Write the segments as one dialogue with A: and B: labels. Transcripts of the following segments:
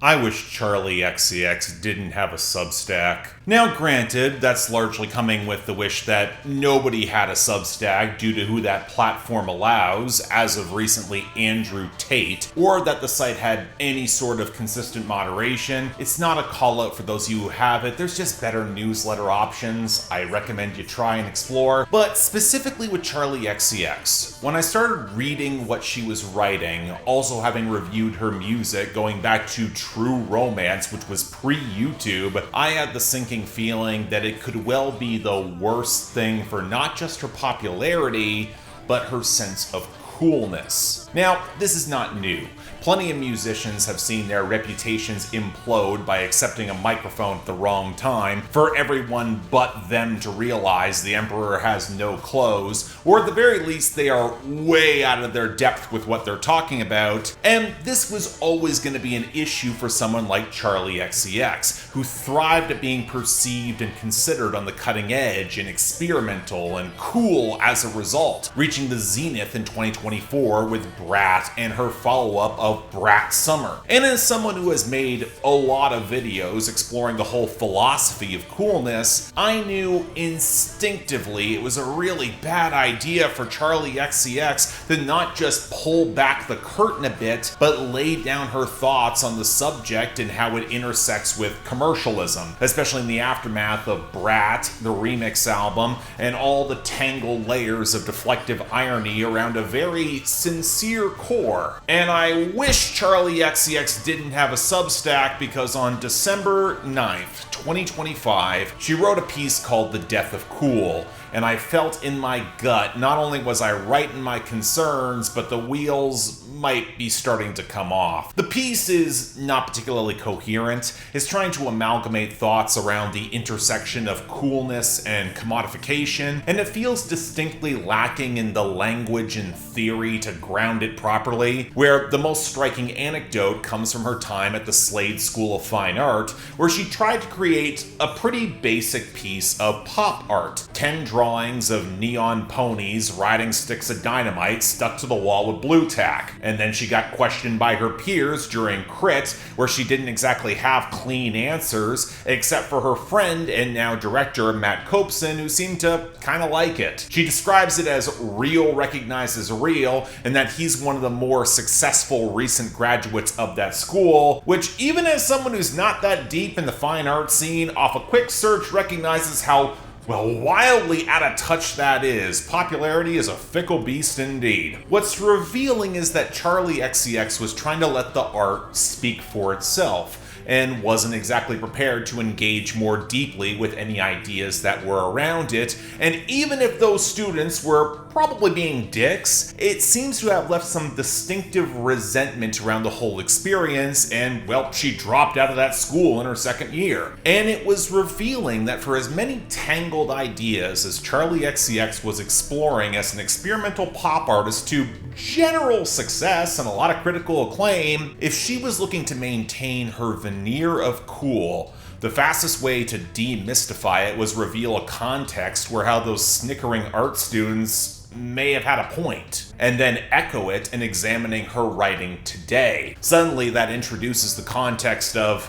A: I wish Charli XCX didn't have a Substack. Now, granted, that's largely coming with the wish that nobody had a Substack due to who that platform allows, as of recently Andrew Tate, or that the site had any sort of consistent moderation. It's not a call out for those of you who have it, there's just better newsletter options I recommend you try and explore. But specifically with Charli XCX, when I started reading what she was writing, also having reviewed her music going back to True Romance, which was pre-YouTube, I had the sinking feeling that it could well be the worst thing for not just her popularity, but her sense of coolness. Now, this is not new. Plenty of musicians have seen their reputations implode by accepting a microphone at the wrong time for everyone but them to realize the emperor has no clothes, or at the very least they are way out of their depth with what they're talking about, and this was always going to be an issue for someone like Charli XCX, who thrived at being perceived and considered on the cutting edge and experimental and cool as a result, reaching the zenith in 2024 with Brat and her follow-up of Brat Summer. And as someone who has made a lot of videos exploring the whole philosophy of coolness, I knew instinctively it was a really bad idea for Charli XCX to not just pull back the curtain a bit, but lay down her thoughts on the subject and how it intersects with commercialism, especially in the aftermath of Brat, the remix album, and all the tangled layers of deflective irony around a very sincere core. And I wish Charli XCX didn't have a Substack, because on December 9th, 2025, she wrote a piece called The Death of Cool, and I felt in my gut, not only was I right in my concerns, but the wheels might be starting to come off. The piece is not particularly coherent. It's trying to amalgamate thoughts around the intersection of coolness and commodification, and it feels distinctly lacking in the language and theory to ground it properly, where the most striking anecdote comes from her time at the Slade School of Fine Art, where she tried to create a pretty basic piece of pop art. 10 drawings of neon ponies riding sticks of dynamite stuck to the wall with blue tack. And then she got questioned by her peers during Crit, where she didn't exactly have clean answers, except for her friend and now director Matt Copeson, who seemed to kind of like it. She describes it as real recognizes real, and that he's one of the more successful recent graduates of that school, which even as someone who's not that deep in the fine art scene, off a quick search recognizes how wildly out of touch that is. Popularity is a fickle beast indeed. What's revealing is that Charli XCX was trying to let the art speak for itself, and wasn't exactly prepared to engage more deeply with any ideas that were around it. And even if those students were probably being dicks, it seems to have left some distinctive resentment around the whole experience, and well, she dropped out of that school in her second year. And it was revealing that for as many tangled ideas as Charli XCX was exploring as an experimental pop artist to general success and a lot of critical acclaim, if she was looking to maintain her veneer of cool, the fastest way to demystify it was reveal a context where how those snickering art students may have had a point, and then echo it in examining her writing today. Suddenly that introduces the context of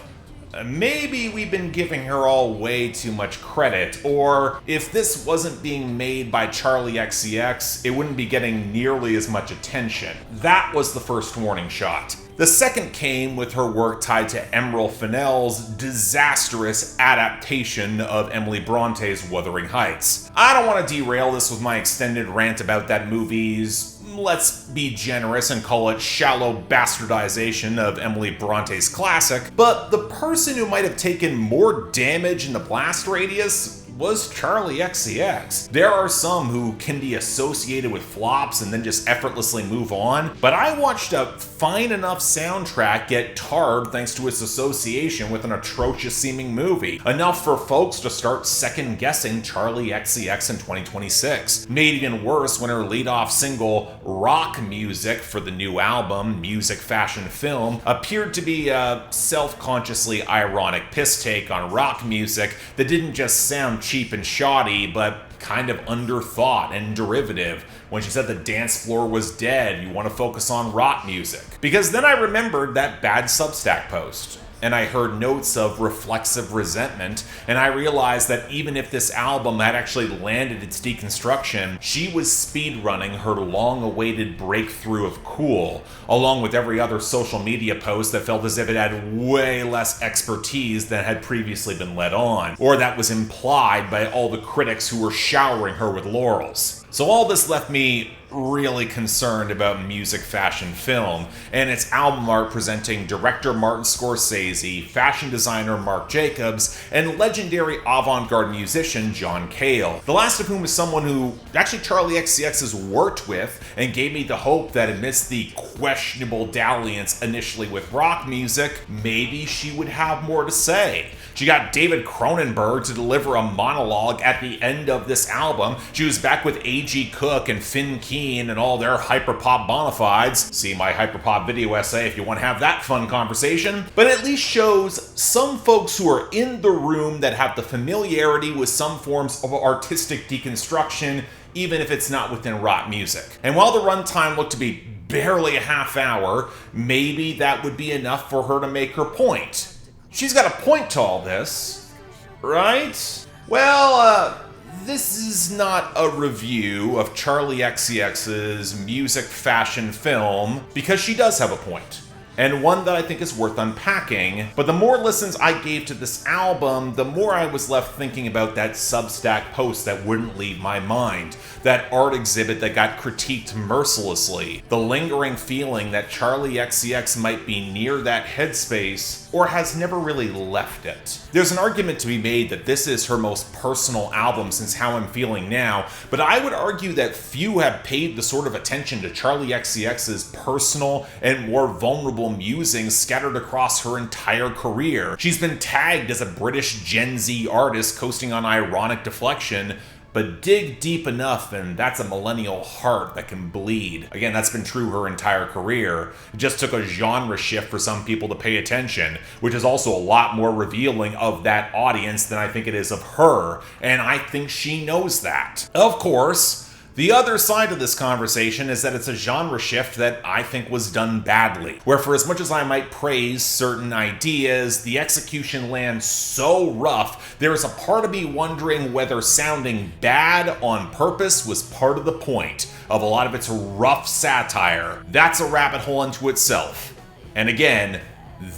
A: maybe we've been giving her all way too much credit, or if this wasn't being made by Charli XCX, it wouldn't be getting nearly as much attention. That was the first warning shot. The second came with her work tied to Emerald Fennell's disastrous adaptation of Emily Bronte's Wuthering Heights. I don't want to derail this with my extended rant about that movie's, let's be generous and call it shallow bastardization of Emily Bronte's classic, but the person who might have taken more damage in the blast radius was Charli XCX. There are some who can be associated with flops and then just effortlessly move on, but I watched a fine enough soundtrack get tarred thanks to its association with an atrocious seeming movie, enough for folks to start second guessing Charli XCX in 2026. Made even worse when her leadoff single Rock Music for the new album Music Fashion Film appeared to be a self-consciously ironic piss take on rock music that didn't just sound cheap and shoddy, but kind of underthought and derivative. When she said the dance floor was dead, you want to focus on rock music. Because then I remembered that bad Substack post, and I heard notes of reflexive resentment, and I realized that even if this album had actually landed its deconstruction, she was speedrunning her long-awaited breakthrough of cool, along with every other social media post that felt as if it had way less expertise than had previously been let on, or that was implied by all the critics who were showering her with laurels. So all this left me really concerned about music, fashion, film, and its album art presenting director Martin Scorsese, fashion designer Marc Jacobs, and legendary avant-garde musician John Cale. The last of whom is someone who actually Charli XCX has worked with and gave me the hope that amidst the questionable dalliance initially with rock music, maybe she would have more to say. She got David Cronenberg to deliver a monologue at the end of this album. She was back with A.G. Cook and Finn Keen and all their hyperpop bona fides. See my hyperpop video essay if you want to have that fun conversation. But at least shows some folks who are in the room that have the familiarity with some forms of artistic deconstruction, even if it's not within rock music. And while the runtime looked to be barely a half hour, maybe that would be enough for her to make her point. She's got a point to all this, right? Well, this is not a review of Charli XCX's music, fashion, film, because she does have a point, and one that I think is worth unpacking. But the more listens I gave to this album, the more I was left thinking about that Substack post that wouldn't leave my mind, that art exhibit that got critiqued mercilessly, the lingering feeling that Charli XCX might be near that headspace or has never really left it. There's an argument to be made that this is her most personal album since How I'm Feeling Now, but I would argue that few have paid the sort of attention to Charli XCX's personal and more vulnerable musings scattered across her entire career. She's been tagged as a British Gen Z artist coasting on ironic deflection, but dig deep enough and that's a millennial heart that can bleed. Again, that's been true her entire career. It just took a genre shift for some people to pay attention, which is also a lot more revealing of that audience than I think it is of her, and I think she knows that. Of course, the other side of this conversation is that it's a genre shift that I think was done badly, where for as much as I might praise certain ideas, the execution lands so rough, there is a part of me wondering whether sounding bad on purpose was part of the point of a lot of its rough satire. That's a rabbit hole unto itself. And again,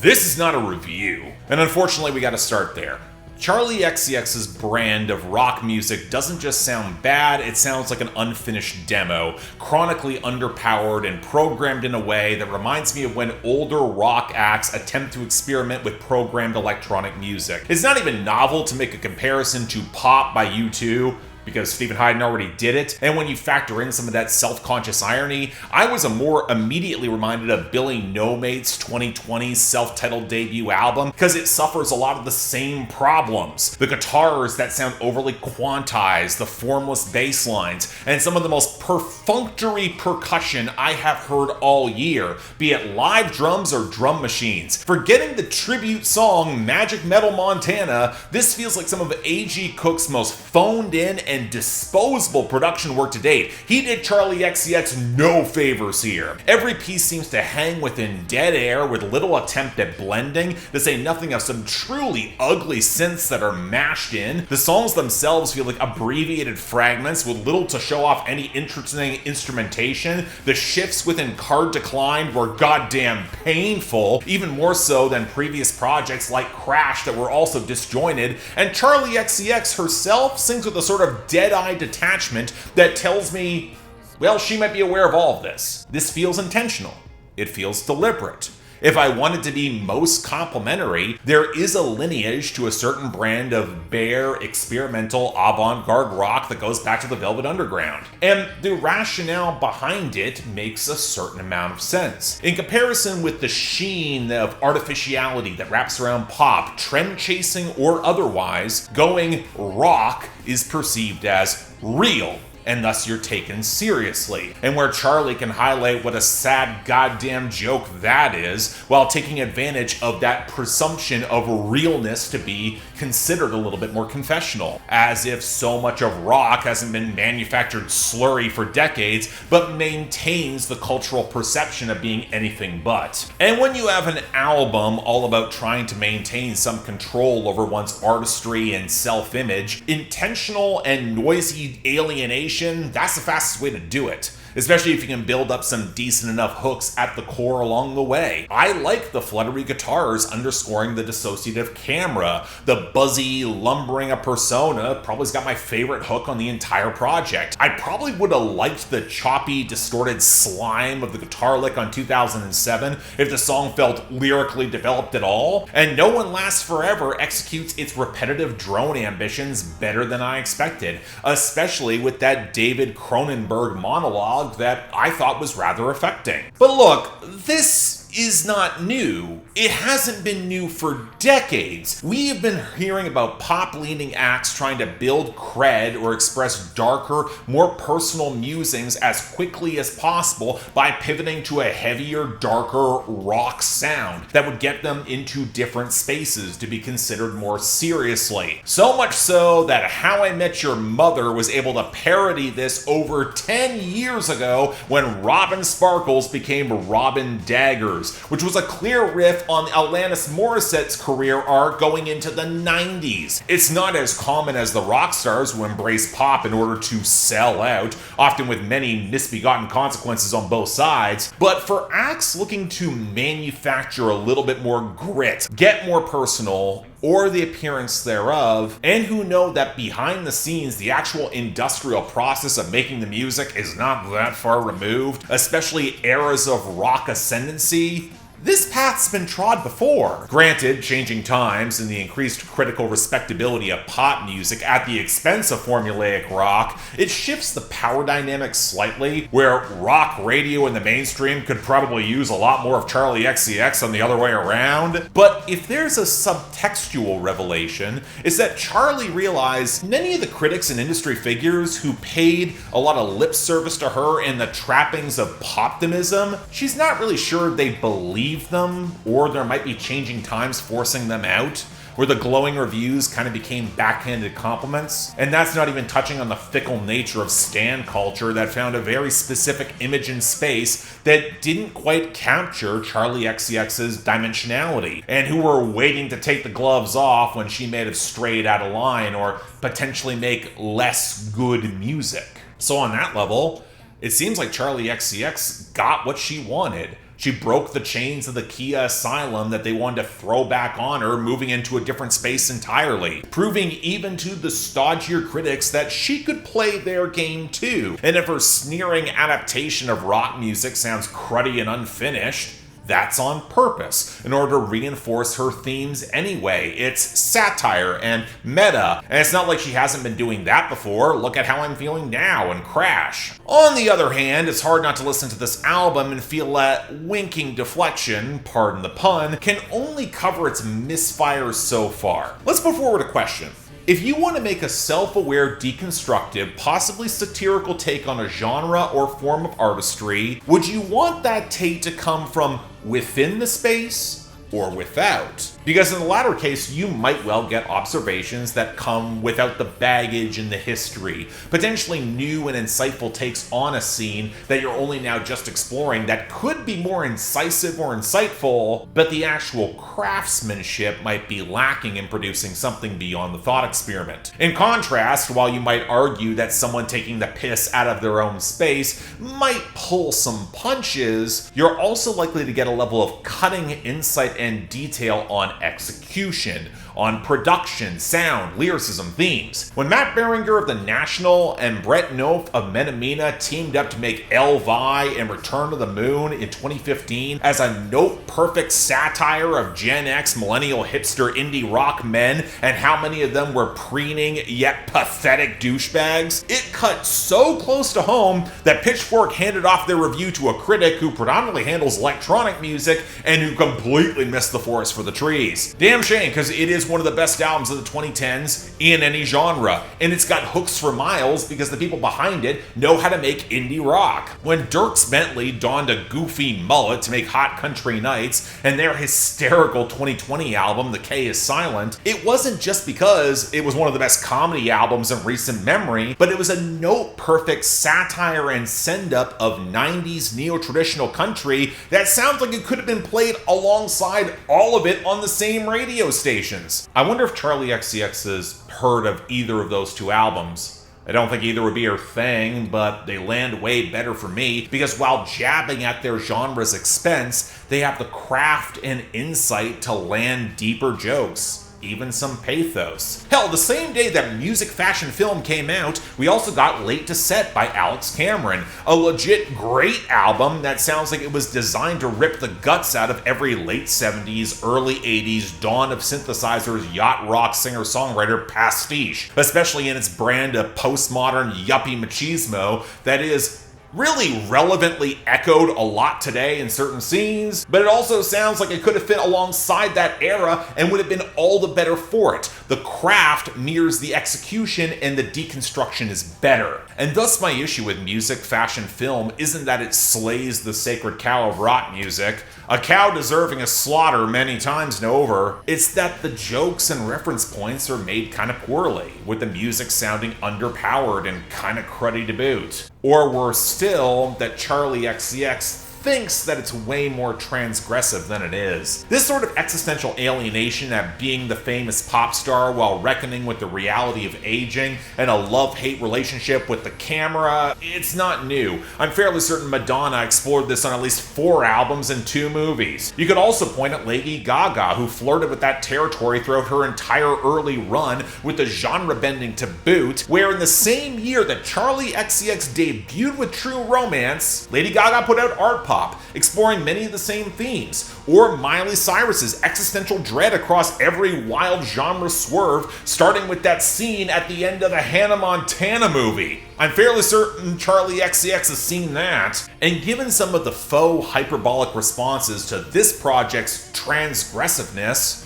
A: this is not a review. And unfortunately, we gotta start there. Charli XCX's brand of rock music doesn't just sound bad, it sounds like an unfinished demo, chronically underpowered and programmed in a way that reminds me of when older rock acts attempt to experiment with programmed electronic music. It's not even novel to make a comparison to Pop by U2, because Stephen Hyden already did it, and when you factor in some of that self-conscious irony, I was more immediately reminded of Billy No Mate's 2020 self-titled debut album, because it suffers a lot of the same problems. The guitars that sound overly quantized, the formless bass lines, and some of the most perfunctory percussion I have heard all year, be it live drums or drum machines. Forgetting the tribute song Magic Metal Montana, this feels like some of A.G. Cook's most phoned in and disposable production work to date. He did Charli XCX no favors here. Every piece seems to hang within dead air with little attempt at blending, to say nothing of some truly ugly synths that are mashed in. The songs themselves feel like abbreviated fragments with little to show off any interesting instrumentation. The shifts within Card Declined were goddamn painful, even more so than previous projects like Crash that were also disjointed, and Charli XCX herself sings with a sort of dead-eye detachment that tells me, well, she might be aware of all of this. This feels intentional. It feels deliberate. If I wanted to be most complimentary, there is a lineage to a certain brand of bare, experimental, avant-garde rock that goes back to the Velvet Underground. And the rationale behind it makes a certain amount of sense. In comparison with the sheen of artificiality that wraps around pop, trend-chasing or otherwise, going rock is perceived as real. and thus you're taken seriously. And where Charli can highlight what a sad goddamn joke that is, while taking advantage of that presumption of realness to be considered a little bit more confessional. As if so much of rock hasn't been manufactured slurry for decades, but maintains the cultural perception of being anything but. And when you have an album all about trying to maintain some control over one's artistry and self-image, intentional and noisy alienation, that's the fastest way to do it. Especially if you can build up some decent enough hooks at the core along the way. I like the fluttery guitars underscoring the dissociative camera. The buzzy, lumbering a persona probably's got my favorite hook on the entire project. I probably would have liked the choppy, distorted slime of the guitar lick on 2007 if the song felt lyrically developed at all. And No One Lasts Forever executes its repetitive drone ambitions better than I expected, especially with that David Cronenberg monologue that I thought was rather affecting. But look, this is not new. It hasn't been new for decades. We have been hearing about pop-leaning acts trying to build cred or express darker, more personal musings as quickly as possible by pivoting to a heavier, darker rock sound that would get them into different spaces to be considered more seriously. So much so that How I Met Your Mother was able to parody this over 10 years ago when Robin Sparkles became Robin Daggers, which was a clear riff on Alanis Morissette's career arc going into the 90s. It's not as common as the rock stars who embrace pop in order to sell out, often with many misbegotten consequences on both sides, but for acts looking to manufacture a little bit more grit, get more personal, or the appearance thereof, and who know that behind the scenes, the actual industrial process of making the music is not that far removed, especially eras of rock ascendancy, this path's been trod before. Granted, changing times and the increased critical respectability of pop music at the expense of formulaic rock, it shifts the power dynamic slightly, where rock radio in the mainstream could probably use a lot more of Charli XCX than the other way around. But if there's a subtextual revelation, it's that Charli realized many of the critics and industry figures who paid a lot of lip service to her in the trappings of poptimism, she's not really sure they believe them, or there might be changing times forcing them out, where the glowing reviews kind of became backhanded compliments. And that's not even touching on the fickle nature of stan culture that found a very specific image in space that didn't quite capture Charli XCX's dimensionality, and who were waiting to take the gloves off when she may have strayed out of line or potentially make less good music. So on that level, it seems like Charli XCX got what she wanted. She broke the chains of the Kia Asylum that they wanted to throw back on her, moving into a different space entirely, proving even to the stodgier critics that she could play their game too. And if her sneering adaptation of rock music sounds cruddy and unfinished, that's on purpose, in order to reinforce her themes anyway. It's satire and meta, and it's not like she hasn't been doing that before. Look at How I'm Feeling Now and Crash. On the other hand, it's hard not to listen to this album and feel that winking deflection, pardon the pun, can only cover its misfires so far. Let's put forward a question. If you want to make a self-aware, deconstructive, possibly satirical take on a genre or form of artistry, would you want that take to come from within the space or without? Because in the latter case, you might well get observations that come without the baggage and the history, potentially new and insightful takes on a scene that you're only now just exploring that could be more incisive or insightful, but the actual craftsmanship might be lacking in producing something beyond the thought experiment. In contrast, while you might argue that someone taking the piss out of their own space might pull some punches, you're also likely to get a level of cutting insight and detail on execution, on production, sound, lyricism, themes. When Matt Berringer of The National and Brett Noth of Menemina teamed up to make Elvi and Return to the Moon in 2015 as a note-perfect satire of Gen X millennial hipster indie rock men and how many of them were preening yet pathetic douchebags, it cut so close to home that Pitchfork handed off their review to a critic who predominantly handles electronic music and who completely miss the forest for the trees. Damn shame, because it is one of the best albums of the 2010s in any genre, and it's got hooks for miles because the people behind it know how to make indie rock. When Dierks Bentley donned a goofy mullet to make Hot Country Nights and their hysterical 2020 album, The K is Silent, it wasn't just because it was one of the best comedy albums in recent memory, but it was a note-perfect satire and send-up of 90s neo-traditional country that sounds like it could have been played alongside all of it on the same radio stations. I wonder if Charli XCX has heard of either of those two albums. I don't think either would be her thing, but they land way better for me because while jabbing at their genre's expense, they have the craft and insight to land deeper jokes. Even some pathos. Hell, the same day that Music Fashion Film came out, we also got Late to Set by Alex Cameron, a legit great album that sounds like it was designed to rip the guts out of every late 70s, early 80s, dawn of synthesizers, yacht rock singer-songwriter pastiche, especially in its brand of postmodern yuppie machismo that is really relevantly echoed a lot today in certain scenes, but it also sounds like it could have fit alongside that era and would have been all the better for it. The craft mirrors the execution and the deconstruction is better. And thus my issue with Music Fashion Film isn't that it slays the sacred cow of rock music, a cow deserving a slaughter many times and over. It's that the jokes and reference points are made kind of poorly, with the music sounding underpowered and kind of cruddy to boot. Or worse still, that Charli XCX thinks that it's way more transgressive than it is. This sort of existential alienation at being the famous pop star while reckoning with the reality of aging and a love-hate relationship with the camera, it's not new. I'm fairly certain Madonna explored this on at least 4 albums and 2 movies. You could also point at Lady Gaga, who flirted with that territory throughout her entire early run with the genre bending to boot, where in the same year that Charli XCX debuted with True Romance, Lady Gaga put out Art Pop, exploring many of the same themes, or Miley Cyrus's existential dread across every wild genre swerve, starting with that scene at the end of the Hannah Montana movie. I'm fairly certain Charli XCX has seen that, and given some of the faux hyperbolic responses to this project's transgressiveness,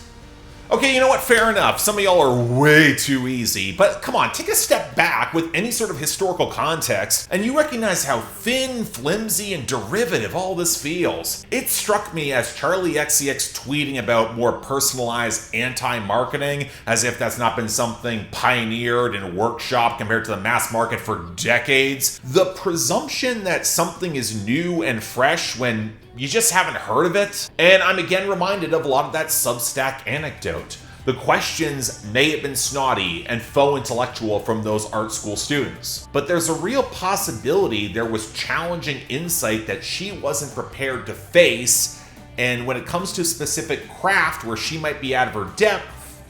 A: okay, you know what? Fair enough. Some of y'all are way too easy, but come on, take a step back with any sort of historical context, and you recognize how thin, flimsy, and derivative all this feels. It struck me as Charli XCX tweeting about more personalized anti-marketing, as if that's not been something pioneered and workshopped compared to the mass market for decades. The presumption that something is new and fresh when you just haven't heard of it. And I'm again reminded of a lot of that Substack anecdote. The questions may have been snotty and faux intellectual from those art school students, but there's a real possibility there was challenging insight that she wasn't prepared to face, and when it comes to specific craft where she might be out of her depth,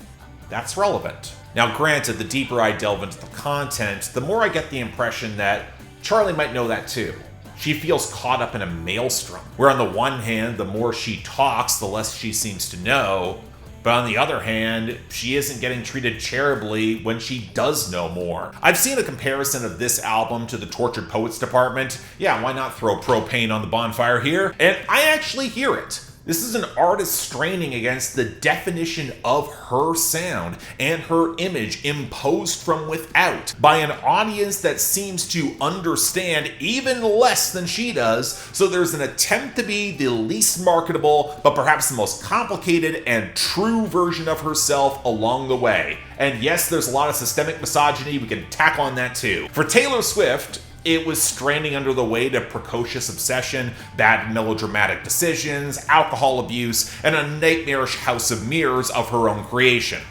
A: that's relevant. Now granted, the deeper I delve into the content, the more I get the impression that Charli might know that too. She feels caught up in a maelstrom, where on the one hand, the more she talks, the less she seems to know, but on the other hand, she isn't getting treated charitably when she does know more. I've seen a comparison of this album to the Tortured Poets Department. Yeah, why not throw propane on the bonfire here? And I actually hear it. This is an artist straining against the definition of her sound and her image imposed from without by an audience that seems to understand even less than she does, so there's an attempt to be the least marketable, but perhaps the most complicated and true version of herself along the way. And yes, there's a lot of systemic misogyny, we can tack on that too. For Taylor Swift, it was straining under the weight of precocious obsession, bad melodramatic decisions, alcohol abuse, and a nightmarish house of mirrors of her own creation.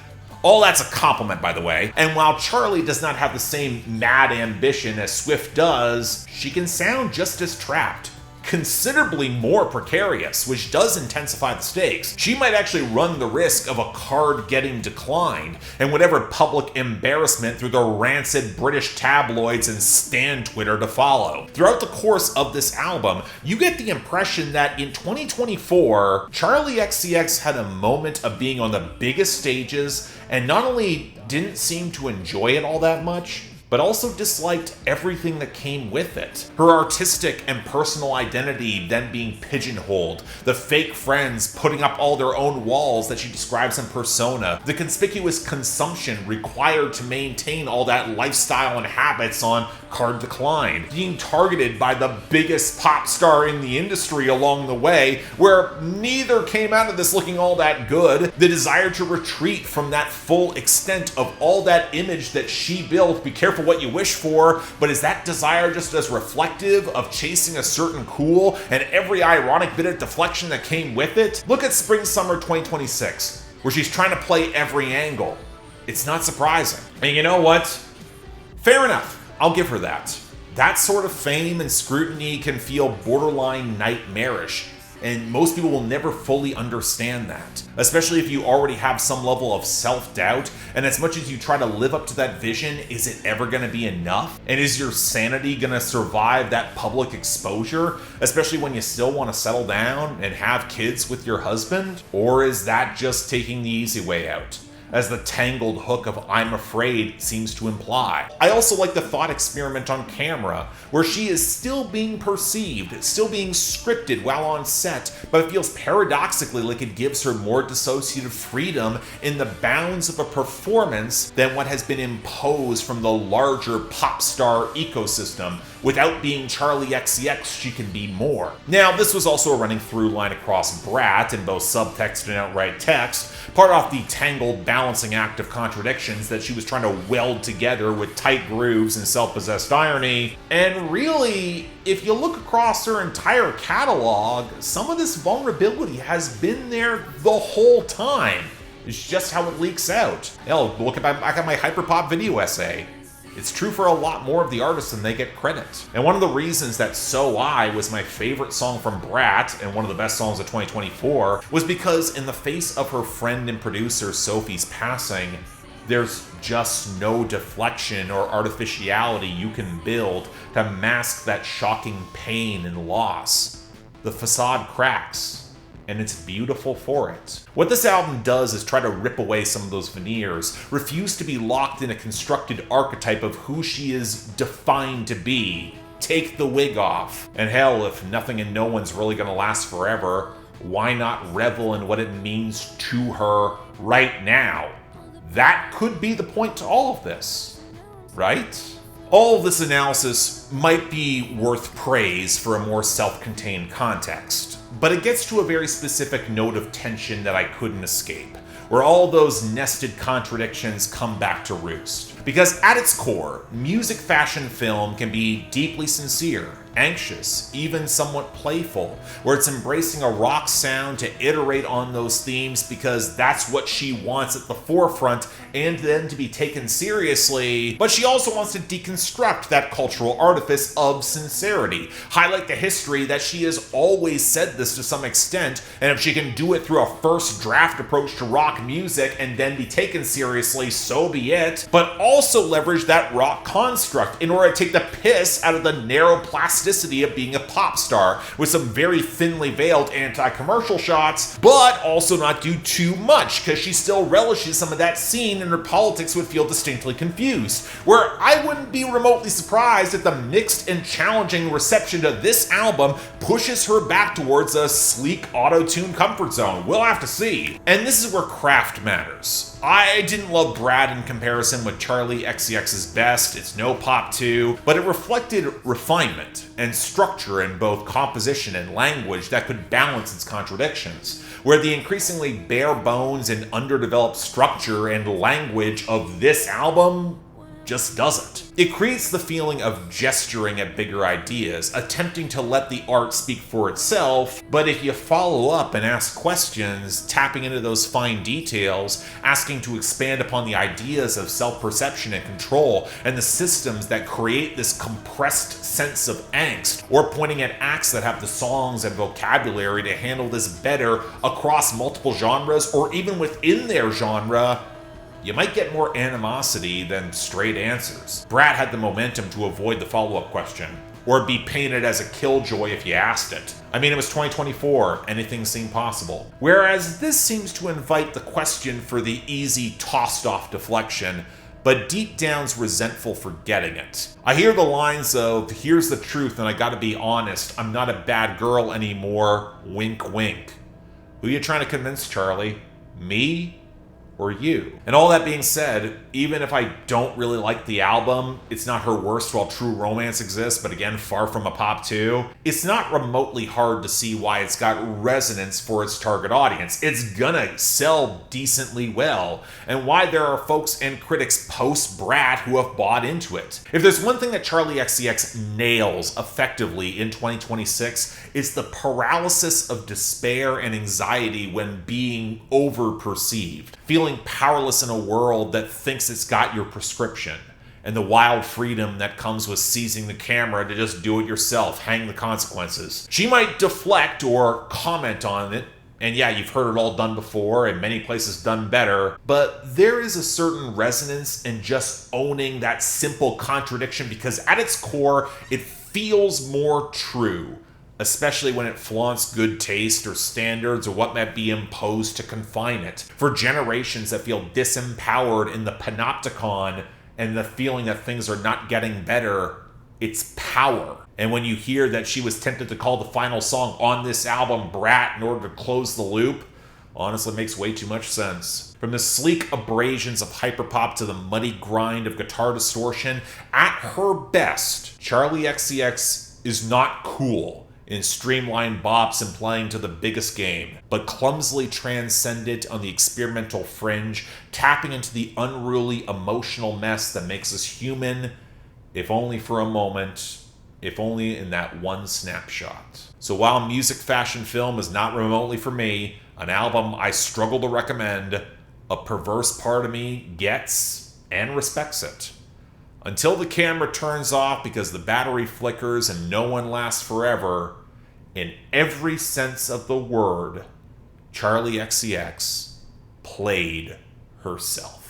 A: All that's a compliment, by the way, and while Charli does not have the same mad ambition as Swift does, she can sound just as trapped. Considerably more precarious, which does intensify the stakes. She might actually run the risk of a card getting declined, and whatever public embarrassment through the rancid British tabloids and Stan Twitter to follow. Throughout the course of this album, you get the impression that in 2024, Charli XCX had a moment of being on the biggest stages, and not only didn't seem to enjoy it all that much, but also disliked everything that came with it. Her artistic and personal identity then being pigeonholed, the fake friends putting up all their own walls that she describes in Persona, the conspicuous consumption required to maintain all that lifestyle and habits on Card Decline, being targeted by the biggest pop star in the industry along the way, where neither came out of this looking all that good, the desire to retreat from that full extent of all that image that she built. Be careful what you wish for, but is that desire just as reflective of chasing a certain cool and every ironic bit of deflection that came with it? Look at Spring Summer 2026, where she's trying to play every angle. It's not surprising. And you know what? Fair enough. I'll give her that. That sort of fame and scrutiny can feel borderline nightmarish, and most people will never fully understand that, especially if you already have some level of self-doubt, and as much as you try to live up to that vision, is it ever going to be enough? And is your sanity going to survive that public exposure, especially when you still want to settle down and have kids with your husband? Or is that just taking the easy way out, as the tangled hook of "I'm afraid" seems to imply? I also like the thought experiment on camera, where she is still being perceived, still being scripted while on set, but it feels paradoxically like it gives her more dissociative freedom in the bounds of a performance than what has been imposed from the larger pop star ecosystem. Without being Charli XCX, she can be more. Now, this was also a running through line across Brat in both subtext and outright text, part off the tangled balancing act of contradictions that she was trying to weld together with tight grooves and self-possessed irony. And really, if you look across her entire catalog, some of this vulnerability has been there the whole time. It's just how it leaks out. Hell, look back at my hyperpop video essay. It's true for a lot more of the artists than they get credit. And one of the reasons that So I was my favorite song from Brat and one of the best songs of 2024 was because in the face of her friend and producer Sophie's passing, there's just no deflection or artificiality you can build to mask that shocking pain and loss. The facade cracks, and it's beautiful for it. What this album does is try to rip away some of those veneers, refuse to be locked in a constructed archetype of who she is defined to be. Take the wig off. And hell, if nothing and no one's really gonna last forever, why not revel in what it means to her right now? That could be the point to all of this, right? All of this analysis might be worth praise for a more self-contained context, but it gets to a very specific note of tension that I couldn't escape, where all those nested contradictions come back to roost. Because at its core, music fashion film can be deeply sincere, anxious, even somewhat playful, where it's embracing a rock sound to iterate on those themes because that's what she wants at the forefront and then to be taken seriously. But she also wants to deconstruct that cultural artifice of sincerity, highlight the history that she has always said this to some extent, and if she can do it through a first draft approach to rock music and then be taken seriously, so be it, but also leverage that rock construct in order to take the piss out of the narrow plasticity of being a pop star with some very thinly veiled anti-commercial shots, but also not do too much because she still relishes some of that scene and her politics would feel distinctly confused. Where I wouldn't be remotely surprised if the mixed and challenging reception to this album pushes her back towards a sleek auto-tune comfort zone. We'll have to see. And this is where craft matters. I didn't love Brad in comparison with Charli XCX's Best. It's no pop 2, but it reflected refinement and structure in both composition and language that could balance its contradictions, where the increasingly bare bones and underdeveloped structure and language of this album just doesn't. It creates the feeling of gesturing at bigger ideas, attempting to let the art speak for itself, but if you follow up and ask questions, tapping into those fine details, asking to expand upon the ideas of self-perception and control, and the systems that create this compressed sense of angst, or pointing at acts that have the songs and vocabulary to handle this better across multiple genres, or even within their genre, you might get more animosity than straight answers. Brad had the momentum to avoid the follow-up question, or be painted as a killjoy if you asked it. I mean, it was 2024, anything seemed possible. Whereas this seems to invite the question for the easy tossed-off deflection, but deep down's resentful for getting it. I hear the lines of, here's the truth and I gotta be honest, I'm not a bad girl anymore, wink wink. Who you trying to convince, Charli? Me? Or you? And all that being said, even if I don't really like the album, it's not her worst while True Romance exists, but again, far from a pop 2. It's not remotely hard to see why it's got resonance for its target audience. It's gonna sell decently well, and why there are folks and critics post-Brat who have bought into it. If there's one thing that Charli XCX nails effectively in 2026, it's the paralysis of despair and anxiety when being over-perceived. Feeling powerless in a world that thinks it's got your prescription, and the wild freedom that comes with seizing the camera to just do it yourself, hang the consequences. She might deflect or comment on it, and yeah, you've heard it all done before, and many places done better, but there is a certain resonance in just owning that simple contradiction because at its core, it feels more true. Especially when it flaunts good taste or standards or what might be imposed to confine it. For generations that feel disempowered in the panopticon and the feeling that things are not getting better, it's power. And when you hear that she was tempted to call the final song on this album Brat in order to close the loop, honestly makes way too much sense. From the sleek abrasions of hyperpop to the muddy grind of guitar distortion, at her best, Charli XCX is not cool in streamlined bops and playing to the biggest game, but clumsily transcendent on the experimental fringe, tapping into the unruly emotional mess that makes us human, if only for a moment, if only in that one snapshot. So while music, fashion, film is not remotely for me, an album I struggle to recommend, a perverse part of me gets and respects it. Until the camera turns off because the battery flickers and no one lasts forever, in every sense of the word, Charli XCX played herself.